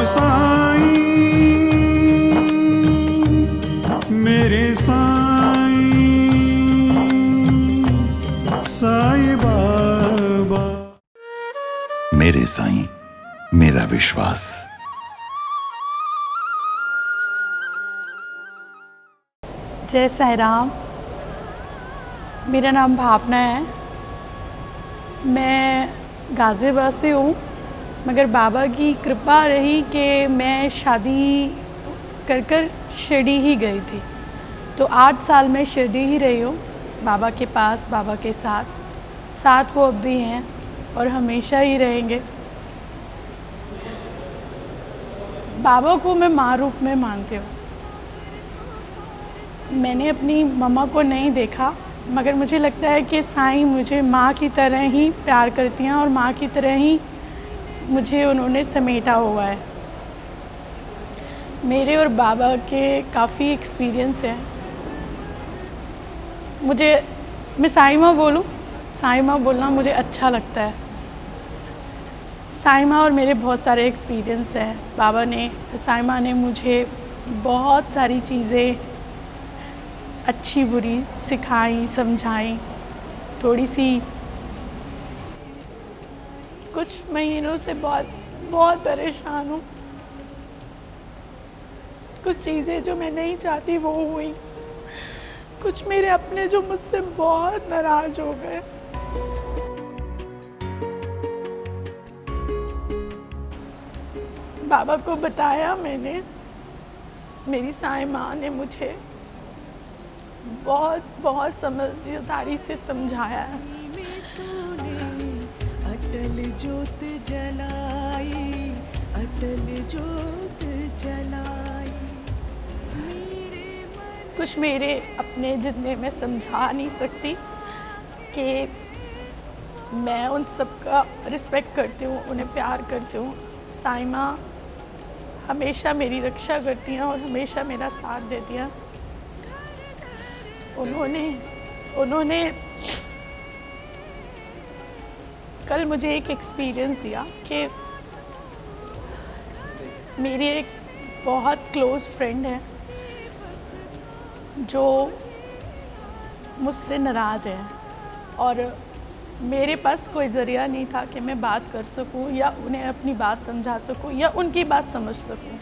साईं मेरे साईं साईं बाबा। मेरे साईं मेरा विश्वास। जय साईं राम। मेरा नाम भावना है। मैं गाज़ियाबाद से हूँ, मगर बाबा की कृपा रही कि मैं शादी कर शिरडी ही गई थी। तो 8 साल मैं शिरडी ही रही हूँ, बाबा के पास, बाबा के साथ वो अब भी हैं और हमेशा ही रहेंगे। बाबा को मैं माँ रूप में मानती हूँ। मैंने अपनी मम्मा को नहीं देखा, मगर मुझे लगता है कि साईं मुझे माँ की तरह ही प्यार करती हैं और माँ की तरह ही मुझे उन्होंने समेटा हुआ है। मेरे और बाबा के काफ़ी एक्सपीरियंस हैं। मैं साईं माँ बोलूँ, साईं माँ बोलना मुझे अच्छा लगता है। साईं माँ और मेरे बहुत सारे एक्सपीरियंस हैं। साईं माँ ने मुझे बहुत सारी चीज़ें अच्छी बुरी सिखाई, समझाई। थोड़ी सी कुछ महीनों से बहुत परेशान हूँ। कुछ चीज़ें जो मैं नहीं चाहती वो हुई। कुछ मेरे अपने जो मुझसे बहुत नाराज हो गए। बाबा को बताया मैंने। मेरी साईं माँ ने मुझे बहुत समझदारी से समझाया है। अटल ज्योत जलाई, अटल ज्योत जलाई। कुछ मेरे अपने जितने मैं समझा नहीं सकती कि मैं उन सब का रिस्पेक्ट करती हूँ, उन्हें प्यार करती हूँ। साईं माँ हमेशा मेरी रक्षा करती हैं और हमेशा मेरा साथ देती हैं। उन्होंने कल मुझे एक एक्सपीरियंस दिया कि मेरी एक बहुत क्लोज़ फ्रेंड है जो मुझसे नाराज़ है और मेरे पास कोई ज़रिया नहीं था कि मैं बात कर सकूं या उन्हें अपनी बात समझा सकूं या उनकी बात समझ सकूं।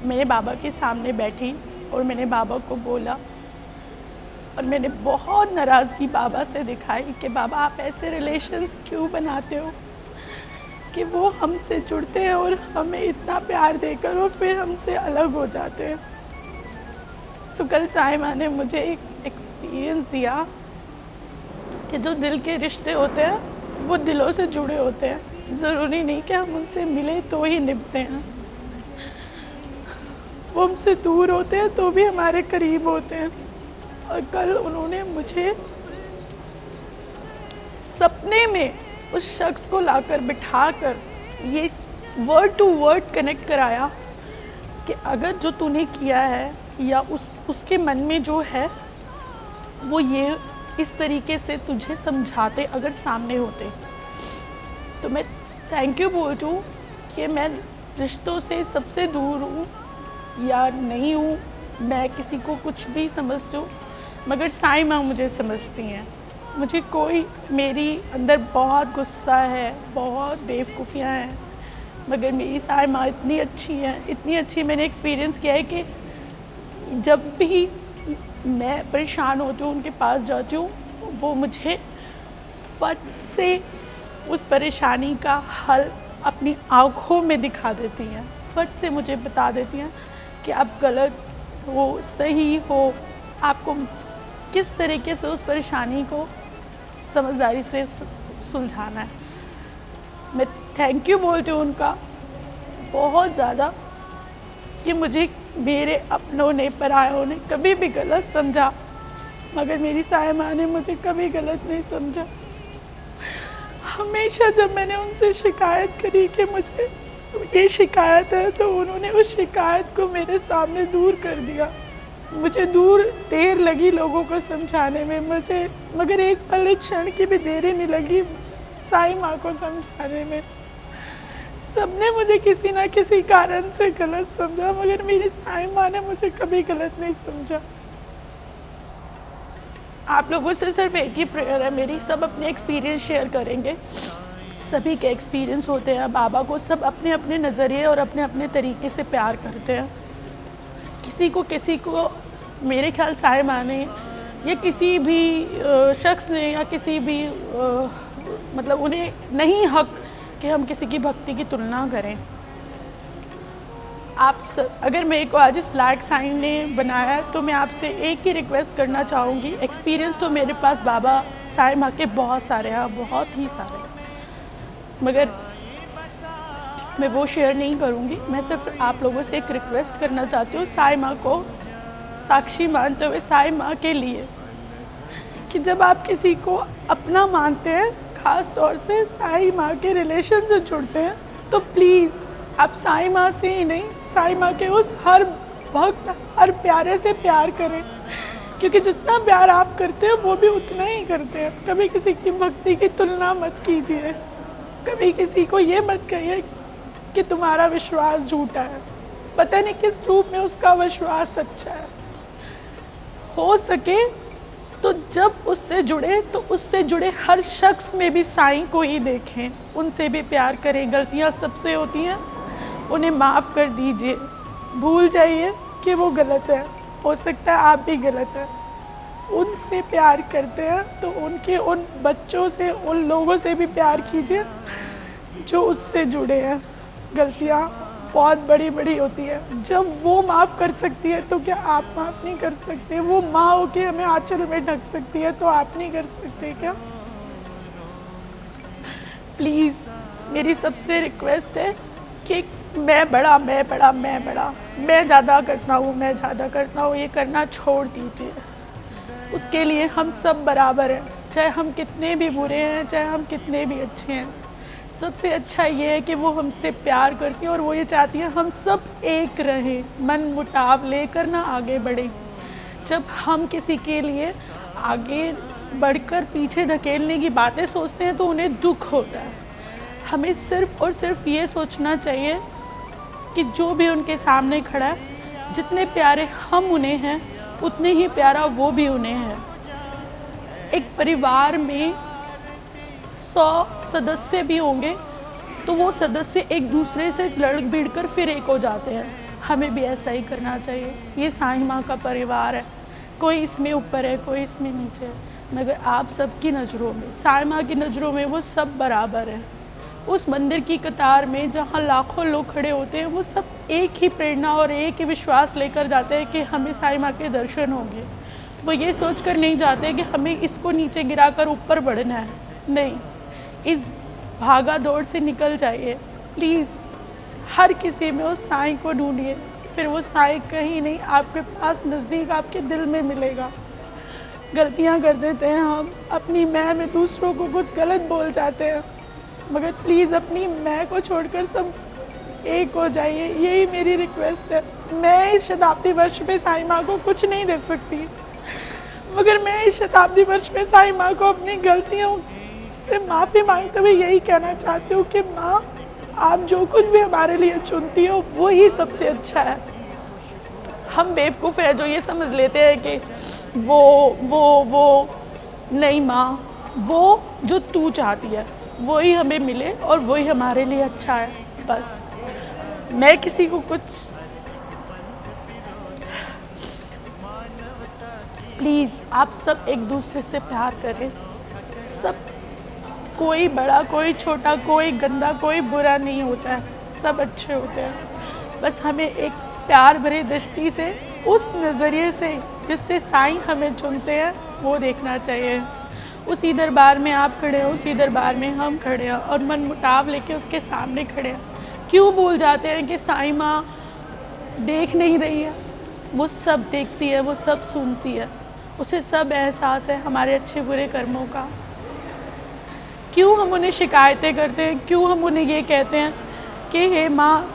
मैंने बाबा के सामने बैठी और मैंने बाबा को बोला और मैंने बहुत नाराज़गी बाबा से दिखाई कि बाबा आप ऐसे रिलेशंस क्यों बनाते हो कि वो हमसे जुड़ते हैं और हमें इतना प्यार देकर और फिर हमसे अलग हो जाते हैं। तो कल साईं माँ ने मुझे एक एक्सपीरियंस दिया कि जो दिल के रिश्ते होते हैं वो दिलों से जुड़े होते हैं। ज़रूरी नहीं कि हम उनसे मिले तो ही निभते हैं। वो हमसे दूर होते हैं तो भी हमारे करीब होते हैं। और कल उन्होंने मुझे सपने में उस शख्स को लाकर बिठाकर ये वर्ड टू वर्ड कनेक्ट कराया कि अगर जो तूने किया है या उसके मन में जो है वो ये इस तरीके से तुझे समझाते अगर सामने होते तो मैं थैंक यू बोलती हूँ कि मैं रिश्तों से सबसे दूर हूँ या नहीं हूँ। मैं किसी को कुछ भी समझती हूँ, मगर साईं माँ मुझे समझती हैं। मुझे कोई मेरी अंदर बहुत गुस्सा है, बहुत बेवकूफ़ियाँ हैं, मगर मेरी साईं माँ इतनी अच्छी हैं, इतनी अच्छी। मैंने एक्सपीरियंस किया है कि जब भी मैं परेशान होती हूँ उनके पास जाती हूँ, वो मुझे फट से उस परेशानी का हल अपनी आँखों में दिखा देती हैं। फट से मुझे बता देती हैं कि आप गलत हो, सही हो, आपको किस तरीके से उस परेशानी को समझदारी से सुलझाना है। मैं थैंक यू बोलती हूँ उनका बहुत ज़्यादा कि मुझे मेरे अपनों ने, परायों ने कभी भी गलत समझा, मगर मेरी साईं माँ ने मुझे कभी गलत नहीं समझा। हमेशा जब मैंने उनसे शिकायत करी कि मुझे ये शिकायत है, तो उन्होंने उस शिकायत को मेरे सामने दूर कर दिया। मुझे देर लगी लोगों को समझाने में, मगर एक पल, एक क्षण की भी देरी नहीं लगी साईं माँ को समझाने में। सबने मुझे किसी ना किसी कारण से गलत समझा, मगर मेरी साईं माँ ने मुझे कभी गलत नहीं समझा। आप लोगों से सिर्फ एक ही प्रेयर है मेरी, सब अपने एक्सपीरियंस शेयर करेंगे, सभी के एक्सपीरियंस होते हैं। बाबा को सब अपने अपने नज़रिए और अपने अपने तरीके से प्यार करते हैं। किसी को मेरे ख्याल साईं माँ ने या किसी भी शख्स ने या किसी भी मतलब उन्हें नहीं हक कि हम किसी की भक्ति की तुलना करें। आप सब अगर मेरे को आज इस लायक साईं ने बनाया तो मैं आपसे एक ही रिक्वेस्ट करना चाहूँगी। एक्सपीरियंस तो मेरे पास बाबा साईं माँ के बहुत सारे हैं, बहुत ही सारे, मगर मैं वो शेयर नहीं करूँगी। मैं सिर्फ आप लोगों से एक रिक्वेस्ट करना चाहती हूँ, साईं माँ को साक्षी मानते हुए साईं माँ के लिए, कि जब आप किसी को अपना मानते हैं, ख़ास तौर से साईं माँ के रिलेशन से जुड़ते हैं, तो प्लीज़ आप साईं माँ से ही नहीं, साईं माँ के उस हर भक्त, हर प्यारे से प्यार करें, क्योंकि जितना प्यार आप करते हैं वो भी उतना ही करते हैं। कभी किसी की भक्ति की तुलना मत कीजिए, कभी किसी को ये मत कहिए कि तुम्हारा विश्वास झूठा है। पता नहीं किस रूप में उसका विश्वास सच्चा है। हो सके तो जब उससे जुड़े तो उससे जुड़े हर शख्स में भी साईं को ही देखें, उनसे भी प्यार करें। गलतियाँ सबसे होती हैं, उन्हें माफ़ कर दीजिए, भूल जाइए कि वो गलत है, हो सकता है आप भी गलत हैं। उनसे प्यार करते हैं तो उनके उन बच्चों से, उन लोगों से भी प्यार कीजिए जो उससे जुड़े हैं। गलतियाँ बहुत बड़ी बड़ी होती है, जब वो माफ़ कर सकती है तो क्या आप माफ़ नहीं कर सकते? वो माँ हो के हमें आंचल में ढक सकती है तो आप नहीं कर सकते क्या? प्लीज़ मेरी सबसे रिक्वेस्ट है कि मैं ज़्यादा करता हूँ, ये करना छोड़ दीजिए। उसके लिए हम सब बराबर हैं, चाहे हम कितने भी बुरे हैं, चाहे हम कितने भी अच्छे हैं। सबसे अच्छा ये है कि वो हमसे प्यार करती है और वो ये चाहती है हम सब एक रहें, मन मुटाव लेकर ना आगे बढ़ें। जब हम किसी के लिए आगे बढ़कर पीछे धकेलने की बातें सोचते हैं तो उन्हें दुख होता है। हमें सिर्फ़ और सिर्फ ये सोचना चाहिए कि जो भी उनके सामने खड़ा है, जितने प्यारे हम उन्हें हैं उतने ही प्यारा वो भी उन्हें है। एक परिवार में 100 सदस्य भी होंगे तो वो सदस्य एक दूसरे से लड़ भिड़ कर फिर एक हो जाते हैं। हमें भी ऐसा ही करना चाहिए। ये साईं माँ का परिवार है, कोई इसमें ऊपर है, कोई इसमें नीचे है, मगर आप सबकी नज़रों में, साईं माँ की नज़रों में वो सब बराबर है। उस मंदिर की कतार में जहाँ लाखों लोग खड़े होते हैं, वो सब एक ही प्रेरणा और एक ही विश्वास लेकर जाते हैं कि हमें साईं माँ के दर्शन होंगे। वो ये सोचकर नहीं जाते कि हमें इसको नीचे गिराकर ऊपर बढ़ना है। नहीं, इस भागा दौड़ से निकल जाइए प्लीज़। हर किसी में उस साईं को ढूंढिए, फिर वो साईं कहीं नहीं, आपके पास नज़दीक आपके दिल में मिलेगा। गलतियाँ कर देते हैं हम, अपनी मैं में दूसरों को कुछ गलत बोल जाते हैं, मगर प्लीज़ अपनी मैं को छोड़कर सब एक हो जाइए, यही मेरी रिक्वेस्ट है। मैं इस शताब्दी वर्ष में साईं माँ को कुछ नहीं दे सकती, मगर मैं इस शताब्दी वर्ष में साईं माँ को अपनी गलतियों से माफ़ी मांगते हुए यही कहना चाहती हूँ कि माँ, आप जो कुछ भी हमारे लिए चुनती हो वो ही सबसे अच्छा है। हम बेवकूफ़ हैं जो ये समझ लेते हैं कि वो नहीं माँ, वो जो तू चाहती है वो ही हमें मिले और वही हमारे लिए अच्छा है। बस मैं किसी को कुछ, प्लीज़ आप सब एक दूसरे से प्यार करें। सब, कोई बड़ा कोई छोटा, कोई गंदा कोई बुरा नहीं होता है, सब अच्छे होते हैं। बस हमें एक प्यार भरी दृष्टि से, उस नज़रिए से जिससे साईं हमें चुनते हैं, वो देखना चाहिए। उसी दरबार में आप खड़े हो, उसी दरबार में हम खड़े हैं और मन मुटाव लेके उसके सामने खड़े हैं। क्यों भूल जाते हैं कि साईं माँ देख नहीं रही है? वो सब देखती है, वो सब सुनती है, उसे सब एहसास है हमारे अच्छे बुरे कर्मों का। क्यों हम उन्हें शिकायतें करते हैं? क्यों हम उन्हें ये कहते हैं कि हे माँ,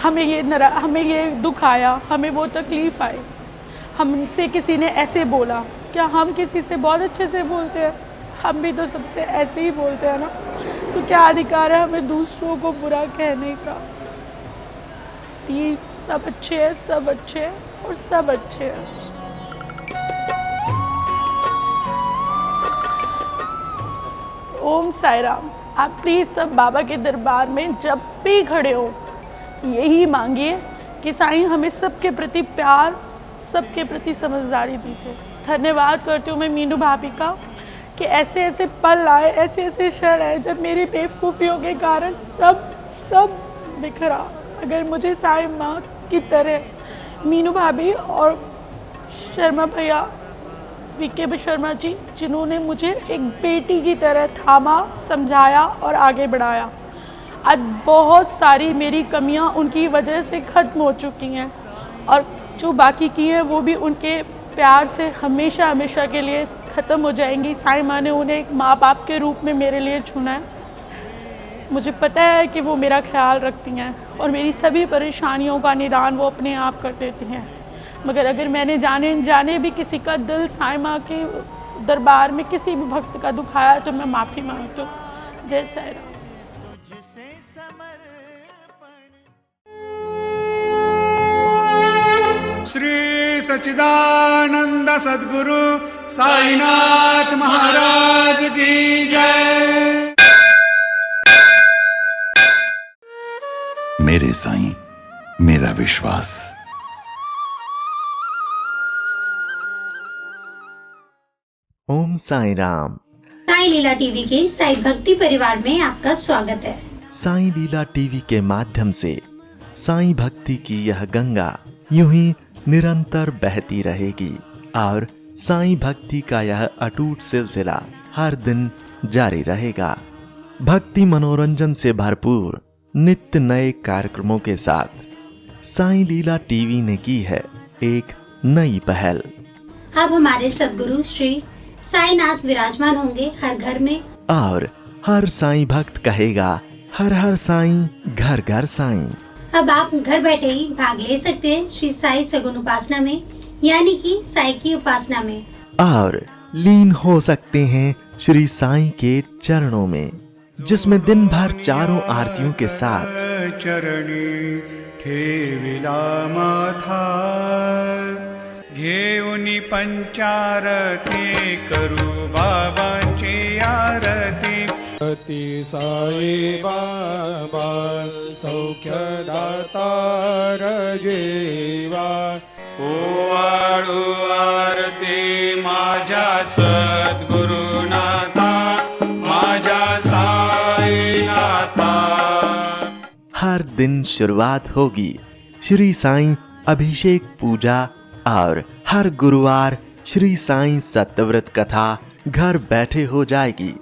हमें ये दुख आया, हमें वो तकलीफ़ आई, हमसे किसी ने ऐसे बोला? क्या हम किसी से बहुत अच्छे से बोलते हैं? हम भी तो सबसे ऐसे ही बोलते हैं ना। तो क्या अधिकार है हमें दूसरों को बुरा कहने का। प्लीज, सब अच्छे हैं, सब अच्छे हैं और सब अच्छे हैं। ओम साई राम। आप प्लीज सब बाबा के दरबार में जब भी खड़े हो यही मांगिए कि साईं हमें सबके प्रति प्यार, सबके प्रति समझदारी दीजिए। धन्यवाद करती हूँ मैं मीनू भाभी का कि ऐसे ऐसे पल आए, ऐसे ऐसे क्षण आए जब मेरी बेवकूफ़ियों के कारण सब बिखरा। अगर मुझे साईं माँ की तरह मीनू भाभी और शर्मा भैया, वीके शर्मा जी, जिन्होंने मुझे एक बेटी की तरह थामा, समझाया और आगे बढ़ाया, आज बहुत सारी मेरी कमियां उनकी वजह से ख़त्म हो चुकी हैं और जो बाकी की हैं वो भी उनके प्यार से हमेशा हमेशा के लिए ख़त्म हो जाएंगी। साईं माँ ने उन्हें एक माँ बाप के रूप में मेरे लिए चुना है। मुझे पता है कि वो मेरा ख्याल रखती हैं और मेरी सभी परेशानियों का निदान वो अपने आप कर देती हैं। मगर अगर मैंने जाने भी किसी का दिल साईं माँ के दरबार में किसी भी भक्त का दुखाया तो मैं माफ़ी मांगती हूँ। जय साईं राम। श्री सच्चिदानंद सद्गुरु साईनाथ महाराज की जय। मेरे साईं, मेरा विश्वास। ओम साई राम। साई लीला टीवी के साई भक्ति परिवार में आपका स्वागत है। साई लीला टीवी के माध्यम से साई भक्ति की यह गंगा यूं ही निरंतर बहती रहेगी और साई भक्ति का यह अटूट सिलसिला हर दिन जारी रहेगा। भक्ति मनोरंजन से भरपूर नित्य नए कार्यक्रमों के साथ साई लीला टीवी ने की है एक नई पहल। अब हमारे सद्गुरु श्री साईनाथ विराजमान होंगे हर घर में और हर साईं भक्त कहेगा हर हर साईं, घर घर साईं। अब आप घर बैठे ही भाग ले सकते हैं श्री साई सगुन उपासना में, यानी कि साई की उपासना में, और लीन हो सकते हैं श्री साईं के चरणों में, जिसमें दिन भर चारों आरतियों के साथ चरणी ठेविला माथा घेऊनी पंचारती करू बाबांची आरती। अति साई बाबा सौख्यदातार जेवा ओवाळू आरती माझ्या सद्गुरुनाथा माझ्या साईनाथा। हर दिन शुरुआत होगी श्री साईं अभिषेक पूजा और हर गुरुवार श्री साईं सत्यव्रत कथा घर बैठे हो जाएगी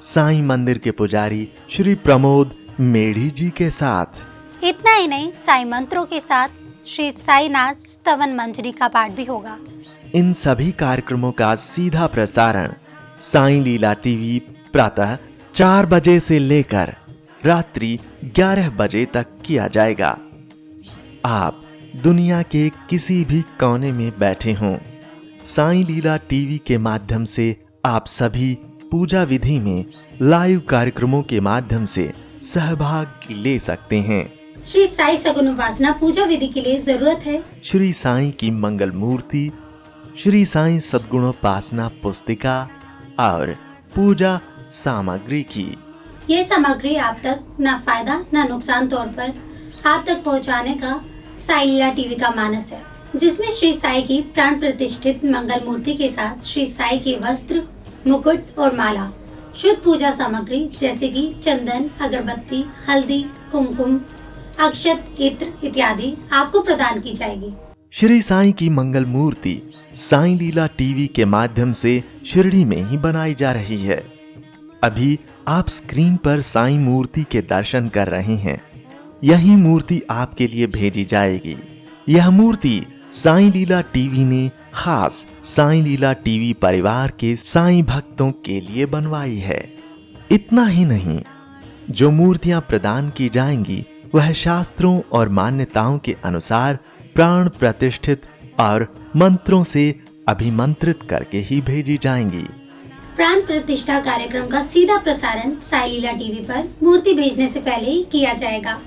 साईं मंदिर के पुजारी श्री प्रमोद मेढ़ी जी के साथ। इतना ही नहीं, साई मंत्रों के साथ श्री साईनाथ स्तवन मंजरी का पाठ भी होगा। इन सभी कार्यक्रमों का सीधा प्रसारण साईं लीला टीवी प्रातः 4 बजे से लेकर रात्रि 11 बजे तक किया जाएगा। आप दुनिया के किसी भी कोने में बैठे हों, साईं लीला टीवी के माध्यम से आप सभी पूजा विधि में लाइव कार्यक्रमों के माध्यम से सहभाग ले सकते हैं। श्री साई सगुन उपासना पूजा विधि के लिए जरूरत है श्री साईं की मंगल मूर्ति, श्री साईं सद्गुणोपासना पुस्तिका और पूजा सामग्री की। ये सामग्री आप तक न फायदा न नुकसान तौर पर आप तक पहुंचाने का साई लीला टीवी का मानस है, जिसमें श्री साई की प्राण प्रतिष्ठित मंगल मूर्ति के साथ श्री साई के वस्त्र, मुकुट और माला, शुद्ध पूजा सामग्री जैसे कि चंदन, अगरबत्ती, हल्दी, कुमकुम, अक्षत, इत्र इत्यादि आपको प्रदान की जाएगी। श्री साईं की मंगल मूर्ति साईं लीला टीवी के माध्यम से शिरडी में ही बनाई जा रही है। अभी आप स्क्रीन पर साईं मूर्ति के दर्शन कर रहे हैं। यही मूर्ति आपके लिए भेजी जाएगी। यह मूर्ति साईं लीला टीवी ने खास साईं लीला टीवी परिवार के साईं भक्तों के लिए बनवाई है। इतना ही नहीं, जो मूर्तियां प्रदान की जाएंगी वह शास्त्रों और मान्यताओं के अनुसार प्राण प्रतिष्ठित और मंत्रों से अभिमंत्रित करके ही भेजी जाएंगी। प्राण प्रतिष्ठा कार्यक्रम का सीधा प्रसारण साई लीला टीवी पर मूर्ति भेजने से पहले ही किया जाएगा,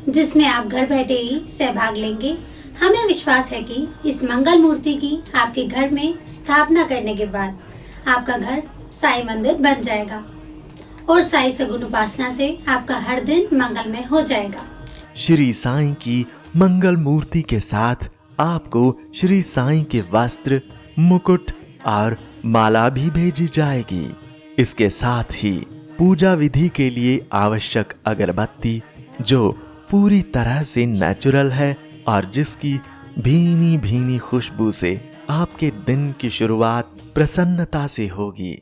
जिसमें आप घर बैठे ही सहभाग लेंगे। हमें विश्वास है कि इस मंगल मूर्ति की आपके घर में स्थापना करने के बाद आपका घर साई मंदिर बन जाएगा और साई सगुन उपासना से आपका हर दिन मंगलमय हो जाएगा। श्री साईं की मंगल मूर्ति के साथ आपको श्री साईं के वस्त्र, मुकुट और माला भी भेजी जाएगी। इसके साथ ही पूजा विधि के लिए आवश्यक अगरबत्ती, जो पूरी तरह से नेचुरल है और जिसकी भीनी भीनी खुशबू से आपके दिन की शुरुआत प्रसन्नता से होगी।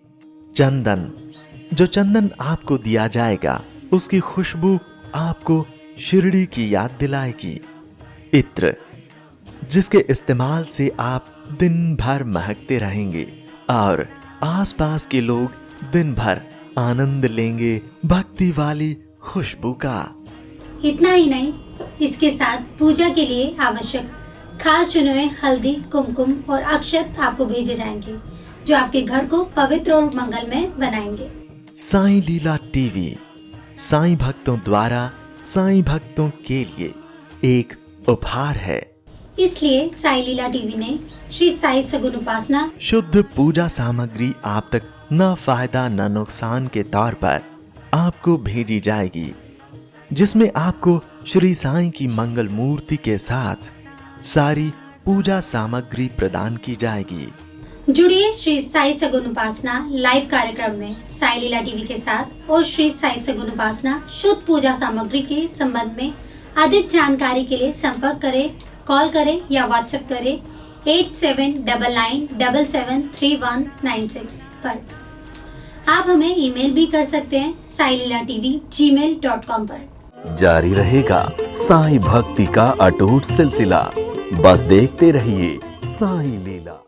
चंदन, जो चंदन आपको दिया जाएगा उसकी खुशबू आपको शिरडी की याद दिलाएगी। इत्र, जिसके इस्तेमाल से आप दिन भर महकते रहेंगे और आसपास के लोग दिन भर आनंद लेंगे भक्ति वाली खुशबू का। इतना ही नहीं, इसके साथ पूजा के लिए आवश्यक खास चुने हुए हल्दी, कुमकुम और अक्षत आपको भेजे जाएंगे, जो आपके घर को पवित्र और मंगलमय बनाएंगे। साईं लीला टीवी साईं भक्तों द्वारा साईं भक्तों के लिए एक उपहार है। इसलिए साई लीला टीवी ने श्री साई सगुन उपासना शुद्ध पूजा सामग्री आप तक न फायदा न नुकसान के तौर पर आपको भेजी जाएगी, जिसमें आपको श्री साईं की मंगल मूर्ति के साथ सारी पूजा सामग्री प्रदान की जाएगी। जुड़िए श्री साई सगुन उपासना लाइव कार्यक्रम में साई लीला टीवी के साथ और श्री साई सगुन उपासना शुद्ध पूजा सामग्री के संबंध में अधिक जानकारी के लिए संपर्क करें, कॉल करें या व्हाट्सएप करें 8799773196 पर। आप हमें ईमेल भी कर सकते हैं sailila.tv@gmail.com पर। जारी रहेगा साईं भक्ति का अटूट सिलसिला। बस देखते रहिए साईं लीला।